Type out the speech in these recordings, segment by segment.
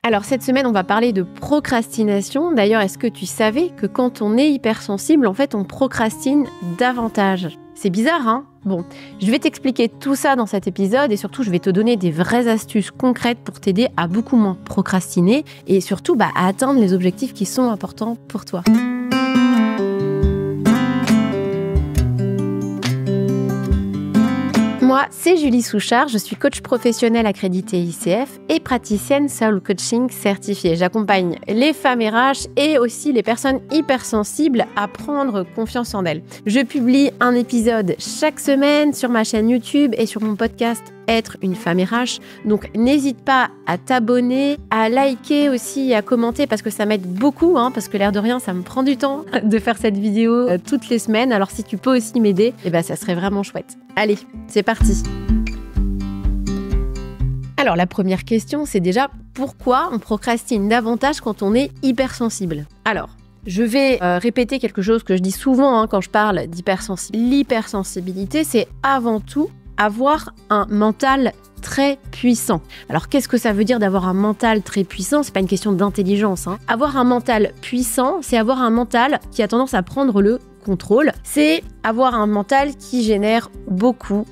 Alors cette semaine, on va parler de procrastination. D'ailleurs, est-ce que tu savais que quand on est hypersensible, en fait, on procrastine davantage? C'est bizarre, hein? Bon, je vais t'expliquer tout ça dans cet épisode et surtout, je vais te donner des vraies astuces concrètes pour t'aider à beaucoup moins procrastiner et surtout à atteindre les objectifs qui sont importants pour toi. Moi, c'est Julie Souchard, je suis coach professionnel accrédité ICF et praticienne Soul Coaching certifiée. J'accompagne les femmes RH et aussi les personnes hypersensibles à prendre confiance en elles. Je publie un épisode chaque semaine sur ma chaîne YouTube et sur mon podcast Être une femme RH. Donc n'hésite pas à t'abonner, à liker aussi et à commenter parce que ça m'aide beaucoup, parce que l'air de rien, ça me prend du temps de faire cette vidéo toutes les semaines. Alors si tu peux aussi m'aider, ça serait vraiment chouette. Allez, c'est parti. Alors la première question, c'est déjà pourquoi on procrastine davantage quand on est hypersensible? Alors, je vais répéter quelque chose que je dis souvent quand je parle d'hypersensibilité. L'hypersensibilité, c'est avant tout avoir un mental très puissant. Alors, qu'est-ce que ça veut dire d'avoir un mental très puissant? C'est pas une question d'intelligence. Avoir un mental puissant, c'est avoir un mental qui a tendance à prendre le contrôle. C'est avoir un mental qui génère beaucoup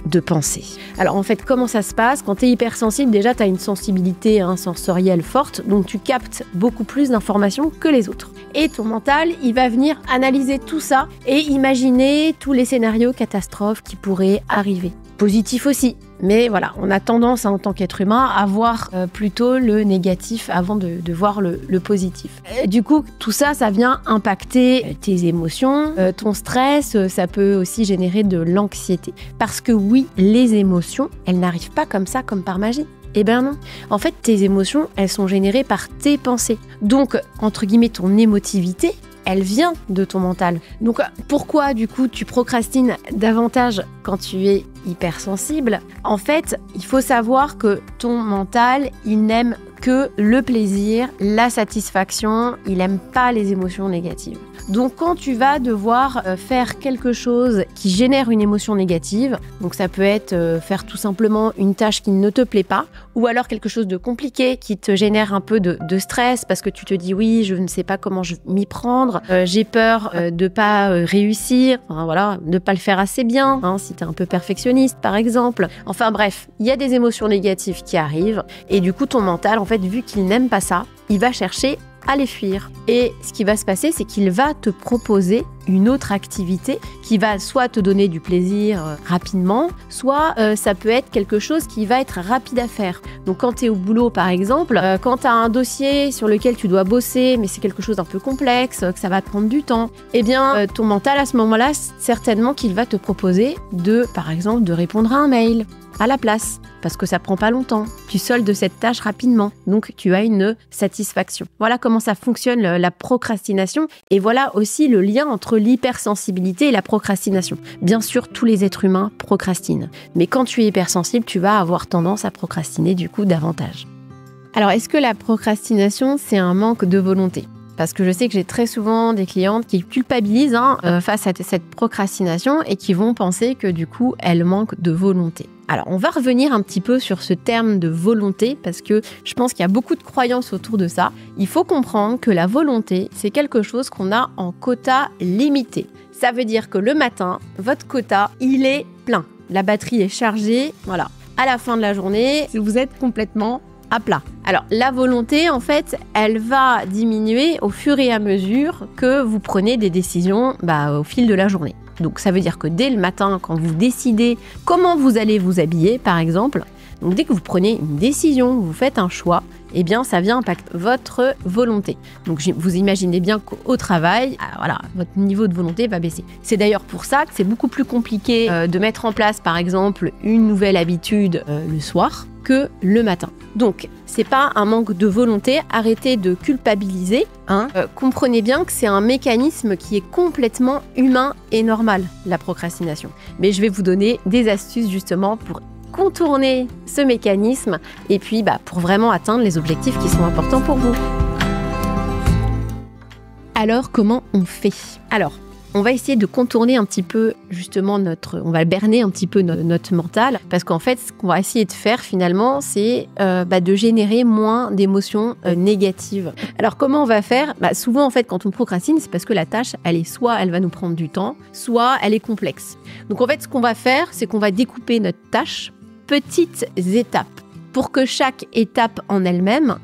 de pensées. Alors en fait, comment ça se passe? Quand tu es hypersensible, déjà tu as une sensibilité sensorielle forte, donc tu captes beaucoup plus d'informations que les autres. Et ton mental, il va venir analyser tout ça et imaginer tous les scénarios catastrophes qui pourraient arriver. Positif aussi, mais voilà, on a tendance en tant qu'être humain à voir plutôt le négatif avant de voir le positif. Du coup, tout ça, ça vient impacter tes émotions, ton stress, ça peut aussi générer de l'anxiété. Parce que oui, les émotions, elles n'arrivent pas comme ça, comme par magie. Eh ben non. En fait, tes émotions, elles sont générées par tes pensées. Donc, entre guillemets, ton émotivité, elle vient de ton mental. Donc, pourquoi, du coup, tu procrastines davantage quand tu es hypersensible? En fait, il faut savoir que ton mental, il n'aime que le plaisir, la satisfaction, il n'aime pas les émotions négatives. Donc, quand tu vas devoir faire quelque chose qui génère une émotion négative, donc ça peut être faire tout simplement une tâche qui ne te plaît pas, ou alors quelque chose de compliqué qui te génère un peu de stress parce que tu te dis oui, je ne sais pas comment m'y prendre, j'ai peur de pas réussir, de pas le faire assez bien, si tu es un peu perfectionniste par exemple. Enfin bref, il y a des émotions négatives qui arrivent et du coup ton mental, en fait, vu qu'il n'aime pas ça, il va chercher à les fuir. Et ce qui va se passer, c'est qu'il va te proposer une autre activité qui va soit te donner du plaisir rapidement, soit ça peut être quelque chose qui va être rapide à faire. Donc quand tu es au boulot par exemple, quand tu as un dossier sur lequel tu dois bosser, mais c'est quelque chose d'un peu complexe, que ça va te prendre du temps, ton mental à ce moment-là, certainement qu'il va te proposer par exemple, de répondre à un mail à la place, parce que ça prend pas longtemps. Tu soldes cette tâche rapidement, donc tu as une satisfaction. Voilà comment ça fonctionne la procrastination, et voilà aussi le lien entre l'hypersensibilité et la procrastination. Bien sûr, tous les êtres humains procrastinent, mais quand tu es hypersensible, tu vas avoir tendance à procrastiner du coup davantage. Alors, est-ce que la procrastination, c'est un manque de volonté ? Parce que je sais que j'ai très souvent des clientes qui culpabilisent face à cette procrastination et qui vont penser que du coup, elles manquent de volonté. Alors, on va revenir un petit peu sur ce terme de volonté parce que je pense qu'il y a beaucoup de croyances autour de ça. Il faut comprendre que la volonté, c'est quelque chose qu'on a en quota limité. Ça veut dire que le matin, votre quota, il est plein. La batterie est chargée, voilà. À la fin de la journée, vous êtes complètement à plat. Alors, la volonté, en fait, elle va diminuer au fur et à mesure que vous prenez des décisions au fil de la journée. Donc, ça veut dire que dès le matin, quand vous décidez comment vous allez vous habiller, par exemple, donc dès que vous prenez une décision, vous faites un choix, ça vient impacter votre volonté. Donc, vous imaginez bien qu'au travail, votre niveau de volonté va baisser. C'est d'ailleurs pour ça que c'est beaucoup plus compliqué de mettre en place, par exemple, une nouvelle habitude le soir que le matin. Donc, c'est pas un manque de volonté, arrêtez de culpabiliser. Comprenez bien que c'est un mécanisme qui est complètement humain et normal, la procrastination. Mais je vais vous donner des astuces justement pour contourner ce mécanisme et puis pour vraiment atteindre les objectifs qui sont importants pour vous. Alors, comment on fait ? Alors, on va essayer de contourner un petit peu justement on va berner un petit peu notre mental, parce qu'en fait, ce qu'on va essayer de faire finalement, c'est de générer moins d'émotions négatives. Alors comment on va faire ? Souvent en fait, quand on procrastine, c'est parce que la tâche, soit elle va nous prendre du temps, soit elle est complexe. Donc en fait, ce qu'on va faire, c'est qu'on va découper notre tâche petites étapes pour que chaque étape en elle-même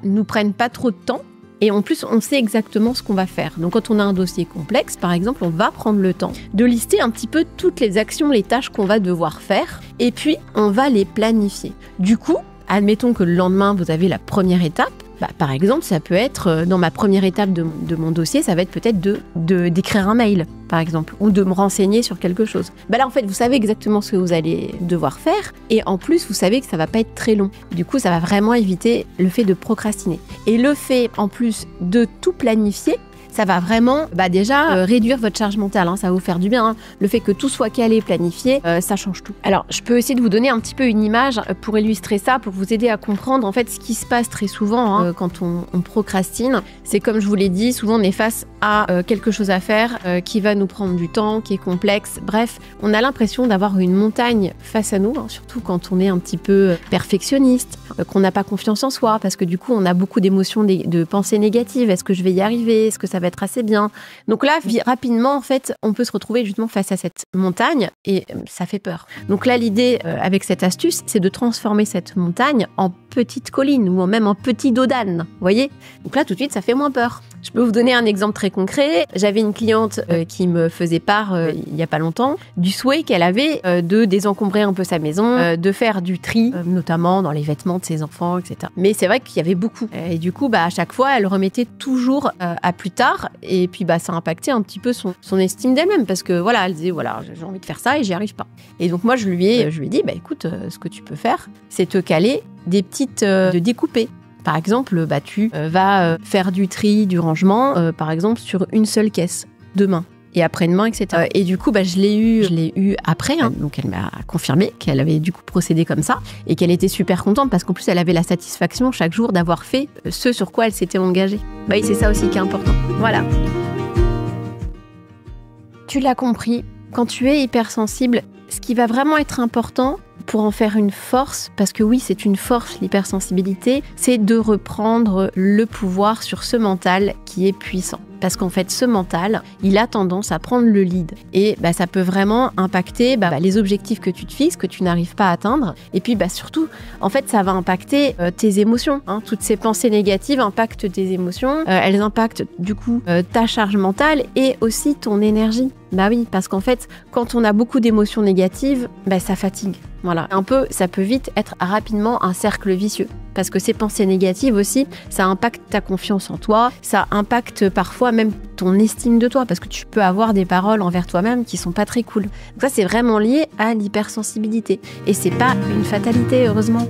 nous prenne pas trop de temps. Et en plus, on sait exactement ce qu'on va faire. Donc, quand on a un dossier complexe, par exemple, on va prendre le temps de lister un petit peu toutes les actions, les tâches qu'on va devoir faire. Et puis, on va les planifier. Du coup, admettons que le lendemain, vous avez la première étape. Par exemple, ça peut être, dans ma première étape de mon dossier, ça va être peut-être d'écrire un mail, par exemple, ou de me renseigner sur quelque chose. Là, en fait, vous savez exactement ce que vous allez devoir faire, et en plus, vous savez que ça va pas être très long. Du coup, ça va vraiment éviter le fait de procrastiner. Et le fait, en plus, de tout planifier, ça va vraiment déjà réduire votre charge mentale, ça va vous faire du bien. Le fait que tout soit calé, planifié, ça change tout. Alors, je peux essayer de vous donner un petit peu une image pour illustrer ça, pour vous aider à comprendre en fait ce qui se passe très souvent quand on procrastine. C'est comme je vous l'ai dit, souvent on est face à quelque chose à faire qui va nous prendre du temps, qui est complexe. Bref, on a l'impression d'avoir une montagne face à nous, surtout quand on est un petit peu perfectionniste, qu'on n'a pas confiance en soi, parce que du coup on a beaucoup d'émotions, de pensées négatives. Est-ce que je vais y arriver ? Est-ce que ça va être assez bien ? Donc là, rapidement, en fait, on peut se retrouver justement face à cette montagne et ça fait peur. Donc là, l'idée avec cette astuce, c'est de transformer cette montagne en petite colline ou même en petit dos d'âne, vous voyez ? Donc là, tout de suite, ça fait moins peur. Je peux vous donner un exemple très concret. J'avais une cliente qui me faisait part, il n'y a pas longtemps, du souhait qu'elle avait de désencombrer un peu sa maison, de faire du tri, notamment dans les vêtements de ses enfants, etc. Mais c'est vrai qu'il y avait beaucoup. Et du coup, à chaque fois, elle remettait toujours à plus tard. Et puis, ça impactait un petit peu son estime d'elle-même parce que, elle disait, j'ai envie de faire ça et j'y arrive pas. Et donc, moi, je lui ai dit, écoute, ce que tu peux faire, c'est te caler des petites de découper. Par exemple, tu vas faire du tri, du rangement, par exemple, sur une seule caisse, demain et après-demain, etc. Et du coup, je l'ai eu après. Donc, elle m'a confirmé qu'elle avait du coup procédé comme ça et qu'elle était super contente parce qu'en plus, elle avait la satisfaction chaque jour d'avoir fait ce sur quoi elle s'était engagée. Oui, c'est ça aussi qui est important. Voilà. Tu l'as compris, quand tu es hypersensible, ce qui va vraiment être important pour en faire une force, parce que oui, c'est une force, l'hypersensibilité, c'est de reprendre le pouvoir sur ce mental qui est puissant. Parce qu'en fait, ce mental, il a tendance à prendre le lead. Et ça peut vraiment impacter les objectifs que tu te fixes, que tu n'arrives pas à atteindre. Et puis surtout, en fait, ça va impacter tes émotions. Toutes ces pensées négatives impactent tes émotions. Elles impactent du coup ta charge mentale et aussi ton énergie. Oui, parce qu'en fait, quand on a beaucoup d'émotions négatives, ça fatigue. Voilà. Ça peut vite être rapidement un cercle vicieux. Parce que ces pensées négatives aussi, ça impacte ta confiance en toi, ça impacte parfois même ton estime de toi, parce que tu peux avoir des paroles envers toi-même qui sont pas très cool. Donc ça, c'est vraiment lié à l'hypersensibilité. Et c'est pas une fatalité, heureusement.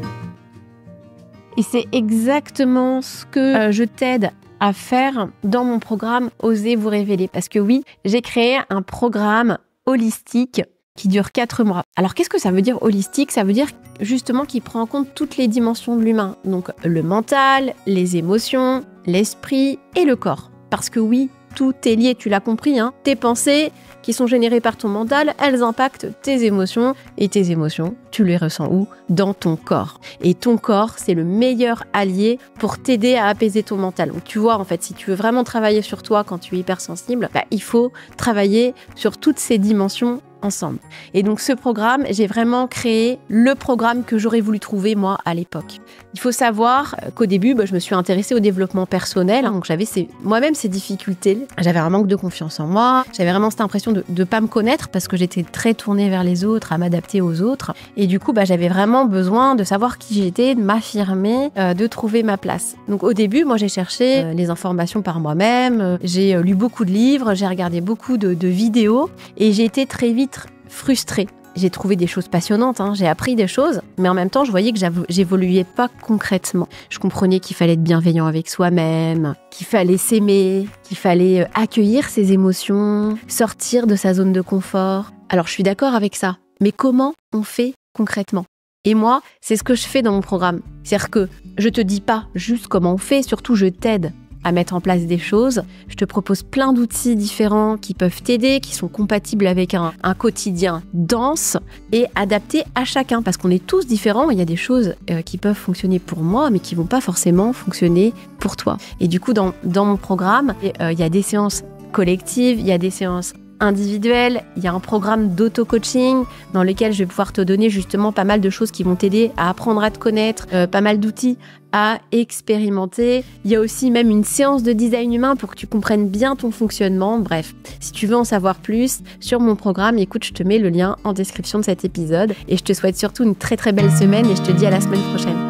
Et c'est exactement ce que je t'aide à faire dans mon programme Osez vous révéler. Parce que oui, j'ai créé un programme holistique qui dure 4 mois. Alors, qu'est-ce que ça veut dire holistique ? Ça veut dire justement qu'il prend en compte toutes les dimensions de l'humain. Donc, le mental, les émotions, l'esprit et le corps. Parce que oui, tout est lié, tu l'as compris, Tes pensées qui sont générées par ton mental, elles impactent tes émotions. Et tes émotions, tu les ressens où ? Dans ton corps. Et ton corps, c'est le meilleur allié pour t'aider à apaiser ton mental. Donc tu vois, en fait, si tu veux vraiment travailler sur toi quand tu es hypersensible, il faut travailler sur toutes ces dimensions ensemble. Et donc ce programme, j'ai vraiment créé le programme que j'aurais voulu trouver moi à l'époque. Il faut savoir qu'au début, je me suis intéressée au développement personnel, donc j'avais moi-même ces difficultés. J'avais un manque de confiance en moi, j'avais vraiment cette impression de ne pas me connaître parce que j'étais très tournée vers les autres, à m'adapter aux autres. Et du coup, j'avais vraiment besoin de savoir qui j'étais, de m'affirmer, de trouver ma place. Donc au début, moi j'ai cherché les informations par moi-même, j'ai lu beaucoup de livres, j'ai regardé beaucoup de vidéos et j'ai été très vite frustrée. J'ai trouvé des choses passionnantes, j'ai appris des choses, mais en même temps, je voyais que j'évoluais pas concrètement. Je comprenais qu'il fallait être bienveillant avec soi-même, qu'il fallait s'aimer, qu'il fallait accueillir ses émotions, sortir de sa zone de confort. Alors, je suis d'accord avec ça, mais comment on fait concrètement ? Et moi, c'est ce que je fais dans mon programme. C'est-à-dire que je te dis pas juste comment on fait, surtout je t'aide à mettre en place des choses. Je te propose plein d'outils différents qui peuvent t'aider, qui sont compatibles avec un quotidien dense et adapté à chacun, parce qu'on est tous différents. Il y a des choses qui peuvent fonctionner pour moi, mais qui vont pas forcément fonctionner pour toi. Et du coup, dans mon programme, il y a des séances collectives, il y a des séances individuelles, il y a un programme d'auto-coaching dans lequel je vais pouvoir te donner justement pas mal de choses qui vont t'aider à apprendre à te connaître, pas mal d'outils à expérimenter. Il y a aussi même une séance de design humain pour que tu comprennes bien ton fonctionnement. Bref, si tu veux en savoir plus sur mon programme, écoute, je te mets le lien en description de cet épisode et je te souhaite surtout une très très belle semaine et je te dis à la semaine prochaine.